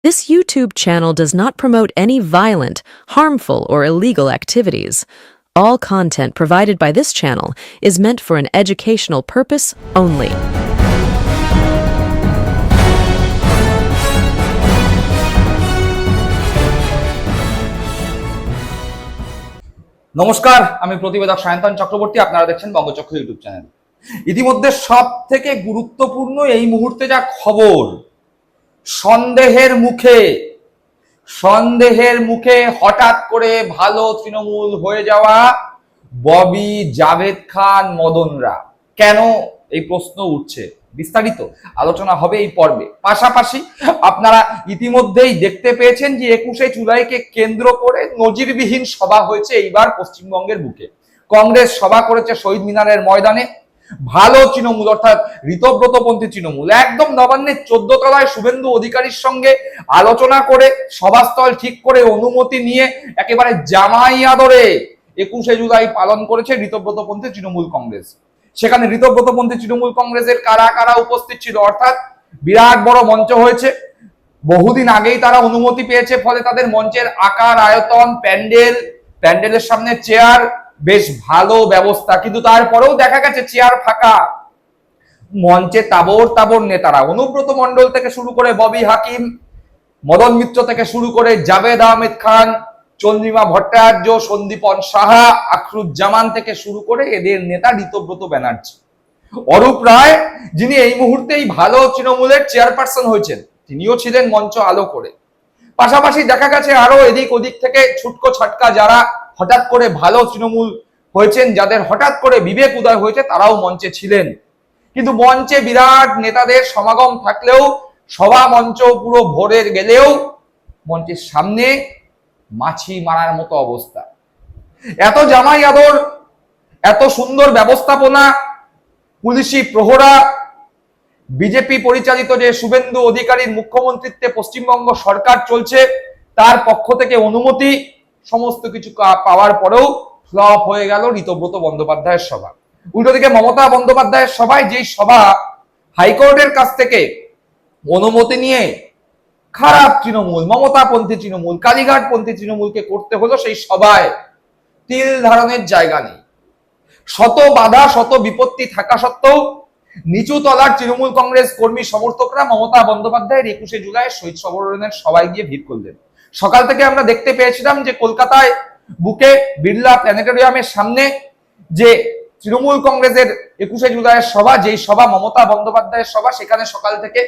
This YouTube channel does not promote any violent, harmful, or illegal activities. All content provided by this channel is meant for an educational purpose only. নমস্কার, আমি প্রতিবেদক সায়ন্তন চক্রবর্তী। আপনারা দেখছেন বঙ্গচক্র YouTube channel. ইতিমধ্যে সবথেকে গুরুত্বপূর্ণ এই মুহূর্তে যা খবর, সন্দেহের মুখে হঠাৎ করে ভালো তৃণমূল হয়ে যাওয়া ববি, জাভেদ খান, মদনরা। কেন এই প্রশ্ন উঠছে, বিস্তারিত আলোচনা হবে এই পর্বে। পাশাপাশি আপনারা ইতিমধ্যেই দেখতে পেয়েছেন যে 21শে জুলাইকে কেন্দ্র করে নজিরবিহীন সভা হয়েছে এইবার পশ্চিমবঙ্গের বুকে। কংগ্রেস সভা করেছে শহীদ মিনারের ময়দানে। ভালো তৃণমূল অর্থাৎ ঋতব্রতপন্থী তৃণমূল একদম নবান্নের 14 তলায় শুভেন্দু অধিকারীর সঙ্গে আলোচনা করে সভাস্থল ঠিক করে অনুমতি নিয়ে একেবারে জামাই আদরে 21শে জুলাই পালন করেছে ঋতব্রতপন্থী তৃণমূল কংগ্রেস। সেখানে ঋতব্রতপন্থী তৃণমূল কংগ্রেসের কারা কারা উপস্থিত ছিল, অর্থাৎ বিরাট বড় মঞ্চ হয়েছে। বহুদিন আগেই তারা অনুমতি পেয়েছে, ফলে তাদের মঞ্চের আকার, আয়তন, প্যান্ডেলের সামনে চেয়ার, বেশ ভালো ব্যবস্থা। কিন্তু তারপরেও দেখা গেছে চেয়ার ফাঁকা। মঞ্চে তাবর নেতারা, অনুব্রত মণ্ডল থেকে শুরু করে ববি হাকিম, মদন মিত্র থেকে শুরু করে জাভেদ আহমেদ খান, চন্দ্রিমা ভট্টাচার্য, সন্দীপন সাহা, আখরুজ্জামান থেকে শুরু করে এদের নেতা ঋতব্রত ব্যানার্জি, অরূপ রায়, যিনি এই মুহূর্তেই ভালো তৃণমূলের চেয়ারপারসন হয়েছেন, তিনিও ছিলেন মঞ্চ আলো করে। পাশাপাশি দেখা গেছে আরো এদিক ওদিক থেকে ছুটকো ছাটকা যারা হঠাৎ করে ভালো তৃণমূল হয়েছেন, যাদের হঠাৎ করে বিবেক উদয় হয়েছে, তারাও মঞ্চে ছিলেন। কিন্তু মঞ্চে বিরাট নেতাদের সমাগম থাকলেও, সভা মঞ্চ পুরো ভোরের গেলেও মঞ্চের সামনে মাছি মারার মতো অবস্থা। এত জামাই আদর, এত সুন্দর ব্যবস্থাপনা, পুলিশি প্রহরা, বিজেপি পরিচালিত যে শুভেন্দু অধিকারীর মুখ্যমন্ত্রীত্বে পশ্চিমবঙ্গ সরকার চলছে, তার পক্ষ থেকে অনুমতি, সমস্ত কিছু পাওয়ার পরেও ফ্লপ হয়ে গেল ঋতব্রত বন্দ্যোপাধ্যায়ের সভা। উল্টো দিকে মমতা বন্দ্যোপাধ্যায়ের সভায়, যেই সভা হাইকোর্টের কাছ থেকে অনুমতি নিয়ে খারাপ তৃণমূল, মমতাপন্থী তৃণমূল, কালীঘাটপন্থী তৃণমূলকে করতে হলো, সেই সভায় তিল ধারণের জায়গা নেই। শত বাধা, শত বিপত্তি থাকা সত্ত্বেও নিচু তলার তৃণমূল কংগ্রেস কর্মী সমর্থকরা মমতা বন্দ্যোপাধ্যায়ের 21শে জুলাই শহীদ সবরণের সভায় গিয়ে ভিড় করলেন। সকাল থেকে আমরা দেখতে পেয়েছিলাম যে কলকাতায় বুকে বিড়লা প্ল্যানেটোরিয়ামের সামনে যে তৃণমূল কংগ্রেসের 21শে জুলাইয়ের সভা, যেই সভা মমতা বন্দ্যোপাধ্যায়ের সভা, সেখানে সকাল থেকে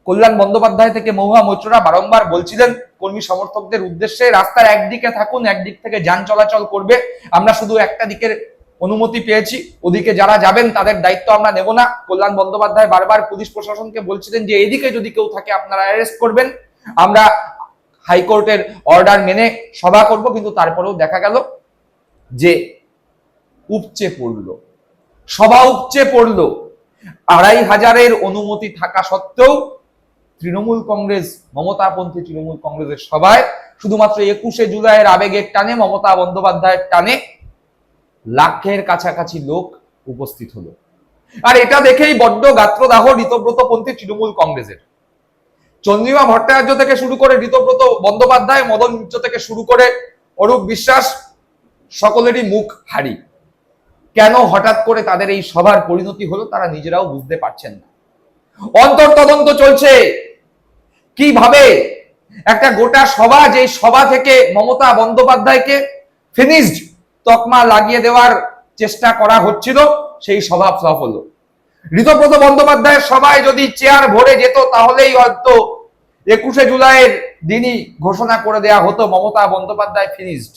কল্যাণ বন্দ্যোপাধ্যায় থেকে মহুয়া মৈত্ররা বারংবার বলছিলেন কর্মী সমর্থকদের উদ্দেশ্যে, রাস্তার একদিকে থাকুন, একদিক থেকে যান চলাচল করবে, আমরা শুধু একটা দিকের অনুমতি পেয়েছি, ওদিকে যারা যাবেন তাদের দায়িত্ব আমরা নেব না। কল্যাণ বন্দ্যোপাধ্যায় বারবার পুলিশ প্রশাসনকে বলছিলেন যে এদিকে যদি কেউ থাকে আপনারা অ্যারেস্ট করবেন, আমরা হাইকোর্টের অর্ডার মেনে সভা করব। কিন্তু তারপরেও দেখা গেল যে সভা উপচে পড়লো। 2500-এর অনুমতি থাকা সত্ত্বেও তৃণমূল কংগ্রেস, মমতাপন্থী তৃণমূল কংগ্রেসের সভায় শুধুমাত্র 21শে জুলাইয়ের আবেগের টানে, মমতা বন্দ্যোপাধ্যায়ের টানে লাখের কাছাকাছি লোক উপস্থিত হলো। আর এটা দেখেই বড্ড গাত্রদাহ ঋতব্রতপন্থী তৃণমূল কংগ্রেসের। চন্দ্রিমা ভট্টাচার্য থেকে শুরু করে ঋতব্রত বন্দ্যোপাধ্যায়, মদন মিত্র থেকে শুরু করে অরূপ বিশ্বাস, সকলেরই মুখ হারি। কেন হঠাৎ করে তাদের এই সভার পরিণতি হলো তারা নিজেরাও বুঝতে পারছেন না। অন্তর্তদন্ত চলছে কিভাবে একটা গোটা সভা, যে সভা থেকে মমতা বন্দ্যোপাধ্যায়কে ফিনিশড তকমা লাগিয়ে দেওয়ার চেষ্টা করা হচ্ছিল, সেই সভা ফ্লপ হলো। ঋতব্রত বন্দ্যোপাধ্যায়ের সভায় যদি চেয়ার ভরে যেত, তাহলেই হয়তো 21শে জুলাইয়ের দিনই ঘোষণা করে দেয়া হতো মমতা বন্দ্যোপাধ্যায় ফিনিশড।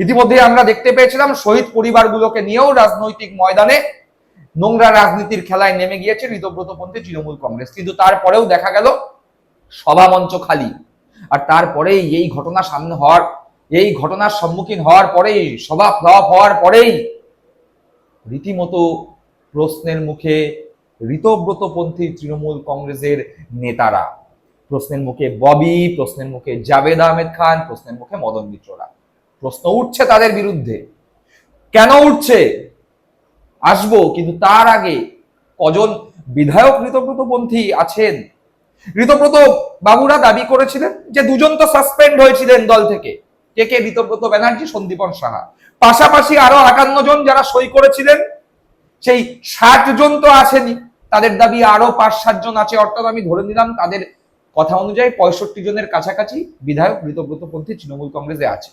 ইতিমধ্যে আমরা দেখতে পেয়েছিলাম শহীদ পরিবারগুলোকে নিয়েও রাজনৈতিক ময়দানে নোংরা রাজনীতির খেলায় নেমে গিয়েছে ঋতব্রতপন্থী তৃণমূল কংগ্রেস। কিন্তু তারপরেও দেখা গেল সভা মঞ্চ খালি। আর তারপরেই এই ঘটনার সম্মুখীন হওয়ার পরেই, সভা ফ্লপ হওয়ার পরেই রীতিমতো প্রশ্নের মুখে ঋতব্রতপন্থী তৃণমূল কংগ্রেসের নেতারা, প্রশ্নের মুখে ববি, প্রশ্নের মুখে জাভেদ আহমেদ খান, প্রশ্নের মুখে মদন মিত্ররা। প্রশ্ন উঠছে তাদের বিরুদ্ধে। কেন উঠছে আসবো, কিন্তু তার আগে কজন বিধায়ক ঋতব্রতপন্থী আছেন ঋতব্রত বাবুরা দাবি করেছিলেন যে দুজন তো সাসপেন্ড হয়েছিলেন দল থেকে, কে কে? ঋতব্রত ব্যানার্জি, সন্দীপন সাহা, পাশাপাশি আরো 58 জন যারা সই করেছিলেন, সেই 60 জন তো আসেনি। তাদের দাবি আরো 5-7 জন আছে, অর্থাৎ আমি ধরে নিলাম তাদের কথা অনুযায়ী 65 জনের কাছাকাছি বিধায়ক ঋতব্রতপন্থী তৃণমূল কংগ্রেসে আছে।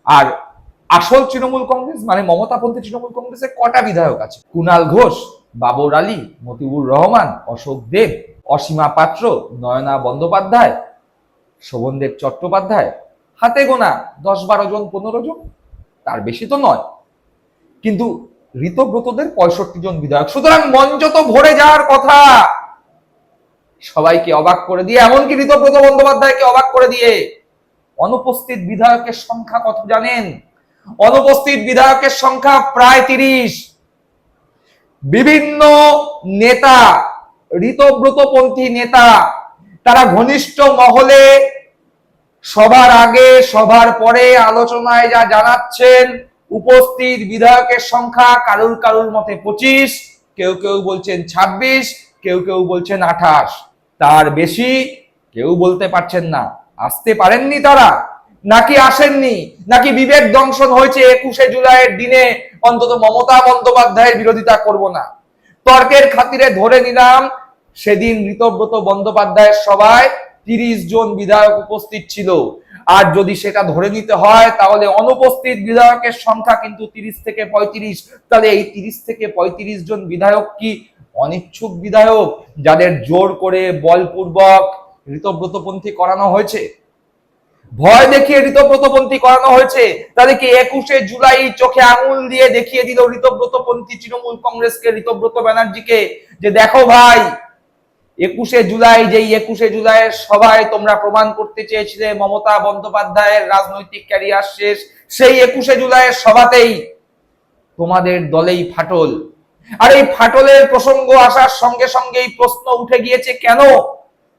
আর আসল তৃণমূল কংগ্রেস মানে মমতাপন্থী তৃণমূল কংগ্রেসে কটা বিধায়ক আছে? কুণাল ঘোষ, বাবর আলী, মতিউর রহমান, অশোক দেব, অসীমা পাত্র, নয়না বন্দ্যোপাধ্যায়, শোভনদেব চট্টোপাধ্যায়, হাতে গোনা 10-12 জন, 15 জন, তার বেশি তো নয়। কিন্তু ঋতব্রতদের 65 জন বিধায়ক, সুতরাং মঞ্চ তো ভরে যাওয়ার কথা। সবাইকে অবাক করে দিয়ে, এমনকি ঋতব্রত বন্দ্যোপাধ্যায়কে অবাক করে দিয়ে অনুপস্থিত বিধায়কের সংখ্যা কত জানেন? অনুপস্থিত বিধায়কের সংখ্যা প্রায় 30। বিভিন্ন নেতা, ঋতব্রতপন্থী নেতা, তারা ঘনিষ্ঠ মহলে সবার আগে সবার পরে আলোচনায় যা জানাচ্ছেন, উপস্থিত বিধায়কের সংখ্যা কারুর কারুর মতে 25, কেউ কেউ বলছেন 26, কেউ কেউ বলছেন 28, তার বেশি কেউ বলতে পারছেন না। আসতে পারেননি তারা, নাকি আসেননি, নাকি বিবেক দংশন হয়েছে 21শে জুলাইয়ের দিনে অন্তত মমতা বন্দ্যোপাধ্যায়ের বিরোধিতা করব না। তর্কের খাতিরে ধরে নিলাম সেদিন ঋতব্রত বন্দ্যোপাধ্যায়ের সভায় 30 জন বিধায়ক উপস্থিত ছিল। আর যদি সেটা ধরে নিতে হয় তাহলে অনুপস্থিত বিধায়কের সংখ্যা কিন্তু 30 থেকে 35। তাহলে এই 30 থেকে 35 জন বিধায়ক কি অনিচ্ছুক বিধায়ক, যাদের জোর করে বলপূর্বক ঋতব্রতপন্থী করানো হয়েছে, ভয় দেখিয়ে ঋতব্রতপন্থী করানো হয়েছে? তাহলে কি 21শে জুলাই চোখে আঙুল দিয়ে দেখিয়ে দিল ঋতব্রতপন্থী তৃণমূল কংগ্রেসকে, ঋতব্রত ব্যানার্জিকে, যে দেখো ভাই, 21শে জুলাই, যেই 21শে জুলাইয়ের সভায় তোমরা প্রমাণ করতে চেয়েছিলে মমতা বন্দ্যোপাধ্যায়ের রাজনৈতিক ক্যারিয়ার শেষ, সেই 21শে জুলাইয়ের সভাতেই তোমাদের দলেই ফাটল। আর এই ফাটলের প্রসঙ্গ আসার সঙ্গে সঙ্গে এই প্রশ্ন উঠে গিয়েছে, কেন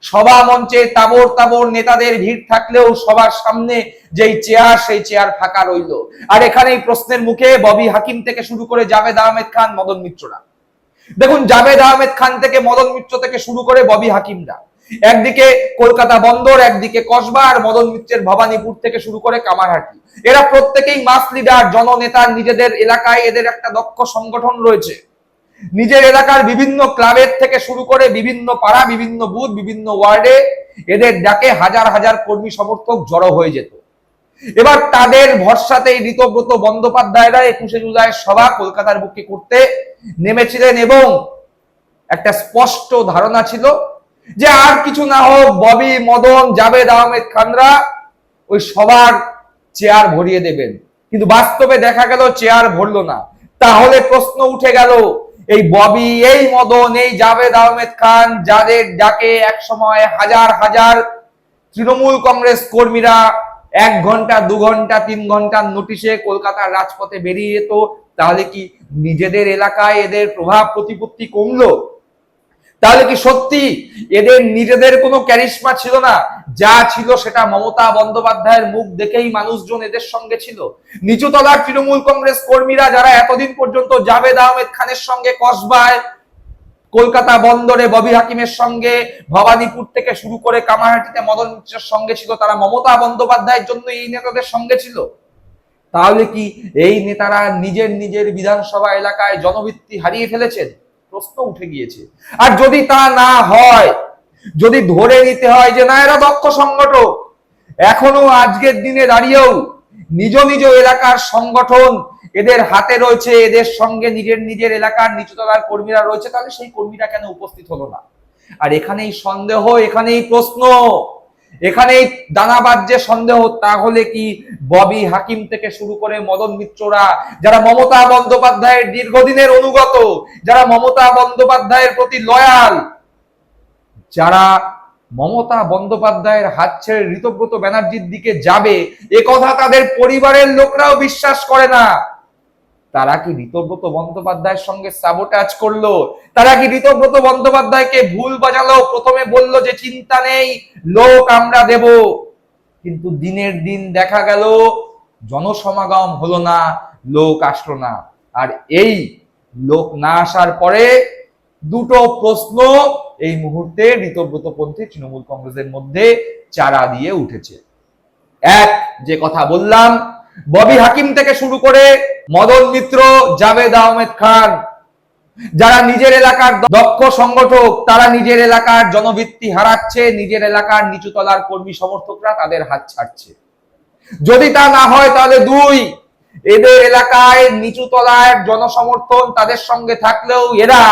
সভা মঞ্চে তাবর তাবর নেতাদের ভিড় থাকলেও সবার সামনে যেই চেয়ার, সেই চেয়ার ফাঁকা রইল? আর এখানে এই প্রশ্নের মুখে ববি হাকিম থেকে শুরু করে জাভেদ আহমেদ খান, মদন মিত্ররা। দেখুন, জাভেদ আহমেদ খান থেকে মদন মিত্র থেকে শুরু করে ববি হাকিমরা, একদিকে কলকাতা বন্দর, একদিকে কসবা, আর মদন মিত্রের ভবানীপুর থেকে শুরু করে কামারহাটি, এরা প্রত্যেকেই মাস লিডার, জননেতা। নিজেদের এলাকায় এদের একটা দক্ষ সংগঠন রয়েছে। নিজের এলাকার বিভিন্ন ক্লাবের থেকে শুরু করে বিভিন্ন পাড়া, বিভিন্ন বুথ, বিভিন্ন ওয়ার্ডে এদের ডাকে হাজার হাজার কর্মী সমর্থক জড়ো হয়ে যেত। এবার তাদের ভরসাতেই ঋতব্রত বন্দ্যোপাধ্যায়রা 21শে জুলাই সভা কলকাতার বুকে করতে নেমেছিলেন, এবং একটা স্পষ্ট ধারণা ছিল যে আর কিছু না হোক ববি, মদন, জাভেদ আহমেদ খানরা ওই সবার চেয়ার ভরিয়ে দেবেন। কিন্তু বাস্তবে দেখা গেল চেয়ার ভরলো না। তাহলে প্রশ্ন উঠে গেল, এই ববি, এই মদন, এই জাভেদ আহমেদ খান, যাদের ডাকে এক সময় হাজার হাজার তৃণমূল কংগ্রেস কর্মীরা 1 ঘন্টা, 2 ঘন্টা, 3 ঘন্টার নোটিশে কলকাতার রাজপথে বেরিয়ে যেত, তাহলে কি নিজেদের এলাকায় এদের প্রভাব প্রতিপত্তি কমলো? তাহলে কি সত্যি এদের নিজেদের কোনো ক্যারিশমা ছিল না? যা ছিল সেটা মমতা বন্দ্যোপাধ্যায়ের মুখ দেখেই মানুষজন এদের সঙ্গে ছিল। নিচুতলার তৃণমূল কংগ্রেস কর্মীরা যারা এতদিন পর্যন্ত জাভেদ আহমেদ খানের সঙ্গে কসবায়, কলকাতা বন্দরে ববি হাকিমের সঙ্গে, ভবানীপুর থেকে শুরু করে কামারহাটিতে মদন মিত্রের সঙ্গে ছিল, তারা মমতা বন্দ্যোপাধ্যায়ের জন্য এই নেতাদের সঙ্গে ছিল। তাহলে কি এই নেতারা নিজের নিজের বিধানসভা এলাকায় জনভিত্তি হারিয়ে ফেলেছেন? প্রশ্ন উঠে গিয়েছে। আর যদি তা না হয়, যদি ধরে নিতে হয় যে না, এরা দক্ষ সংগঠক, এখনো আজকের দিনে দাঁড়িয়েও নিজ নিজ এলাকার সংগঠন এদের হাতে রয়েছে, এদের সঙ্গে নিজের নিজের এলাকার নিচুতলার কর্মীরা রয়েছে, তাহলে সেই কর্মীরা কেন উপস্থিত হলো না? আর এখানেই সন্দেহ, এখানেই প্রশ্ন, এখানেই দানা বাজছে সন্দেহ। তাহলে কি ববি হাকিম থেকে শুরু করে মদন মিত্ররা, যারা মমতা বন্দ্যোপাধ্যায়ের দীর্ঘদিনের অনুগত, যারা মমতা বন্দ্যোপাধ্যায়ের প্রতি লয়াল, যারা মমতা বন্দ্যোপাধ্যায়ের হাত ছেড়ে ঋতব্রত ব্যানার্জির দিকে যাবে এ কথা তাদের পরিবারের লোকরাও বিশ্বাস করে না, তারা কি ঋতব্রত বন্দ্যোপাধ্যায়ের সঙ্গে সাবোটাজ করলো? তারা কি ঋতব্রত বন্দ্যোপাধ্যায়কে ভুল বাজালো? প্রথমে বলল যে চিন্তা নেই, লোক আমরা দেব, কিন্তু দিনের দিন দেখা গেল জনসমাগম হলো না, লোক আসলো না। আর এই লোক না আসার পরে দুটো প্রশ্ন এই মুহূর্তে ঋতব্রতপন্থী তৃণমূল কংগ্রেসের মধ্যে চারা দিয়ে উঠেছে। এক, যে কথা বললাম, ববি হাকিম থেকে শুরু করে মদন মিত্র, জাভেদ আহমেদ খান, যারা নিজের এলাকার দক্ষ সংগঠক, তারা নিজের এলাকার জনভিত্তি হারাচ্ছে, নিজের এলাকার নিচুতলার কর্মী সমর্থকরা তাদের হাত ছাড়ছে। যদি তা না হয় তাহলে দুই, এদের এলাকায় নিচুতলার জনসমর্থন তাদের সঙ্গে থাকলেও এরা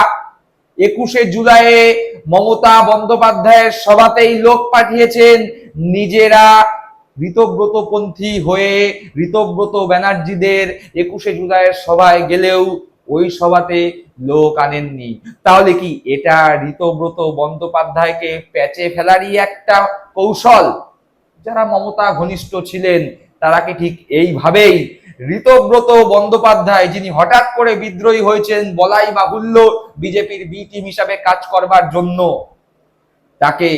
21শে জুলাইয়ে মমতা বন্দ্যোপাধ্যায়ের সভাতেই লোক পাঠিয়েছেন, নিজেরা ঋতব্রতপন্থী হয়ে ঋতব্রত ব্যানার্জিদের 21শে জুলাইয়ের সভায় গেলেও ওই সভাতে লোক আনেননি। তাহলে কি এটা ঋতব্রত বন্দ্যোপাধ্যায়কে প্যাচে ফেলারই একটা কৌশল? যারা মমতা ঘনিষ্ঠ ছিলেন তারা কি ঠিক এইভাবেই ঋতব্রত বন্দ্যোপাধ্যায়, যিনি হঠাৎ করে বিদ্রোহী হয়েছেন বলাই বাহুল্য বিজেপির বি টিম হিসাবে কাজ করবার জন্য, তাকে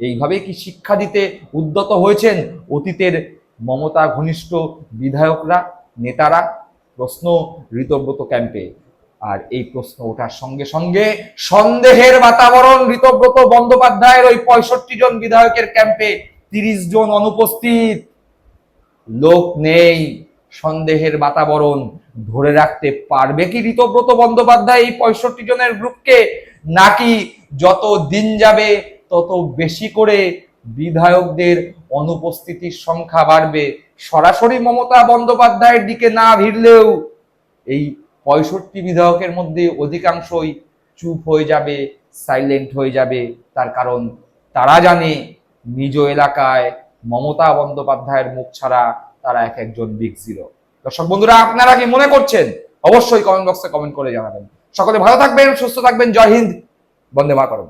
এইভাবে কি শিক্ষা দিতে উদ্যত হয়েছেন অতীতের মমতা ঘনিষ্ঠ বিধায়করা, নেতারা? প্রশ্ন ঋতব্রত ক্যাম্পে। আর এই প্রশ্ন ওঠার সঙ্গে সঙ্গে সন্দেহের বাতাবরণ ঋতব্রত বন্দ্যোপাধ্যায়ের ওই 65 জন বিধায়কের ক্যাম্পে। 30 জন অনুপস্থিত, লোক নেই, সন্দেহের বাতাবরণ। ধরে রাখতে পারবে কি ঋতব্রত বন্দ্যোপাধ্যায় এই 65 জনের গ্রুপকে? নাকি যত দিন যাবে তত বেশি করে বিধায়কদের অনুপস্থিতির সংখ্যা বাড়বে? সরাসরি মমতা বন্দ্যোপাধ্যায়ের দিকে না ভিড়লেও এই 65 বিধায়কের মধ্যে অধিকাংশই চুপ হয়ে যাবে, সাইলেন্ট হয়ে যাবে। তার কারণ তারা জানে নিজ এলাকায় মমতা বন্দ্যোপাধ্যায়ের মুখ ছাড়া তারা এক একজন বিগ জিরো। দর্শক বন্ধুরা, আপনারা কি মনে করছেন? অবশ্যই কমেন্ট বক্সে কমেন্ট করে জানাবেন। সকলে ভালো থাকবেন, সুস্থ থাকবেন। জয় হিন্দ, বন্দে মাতরম।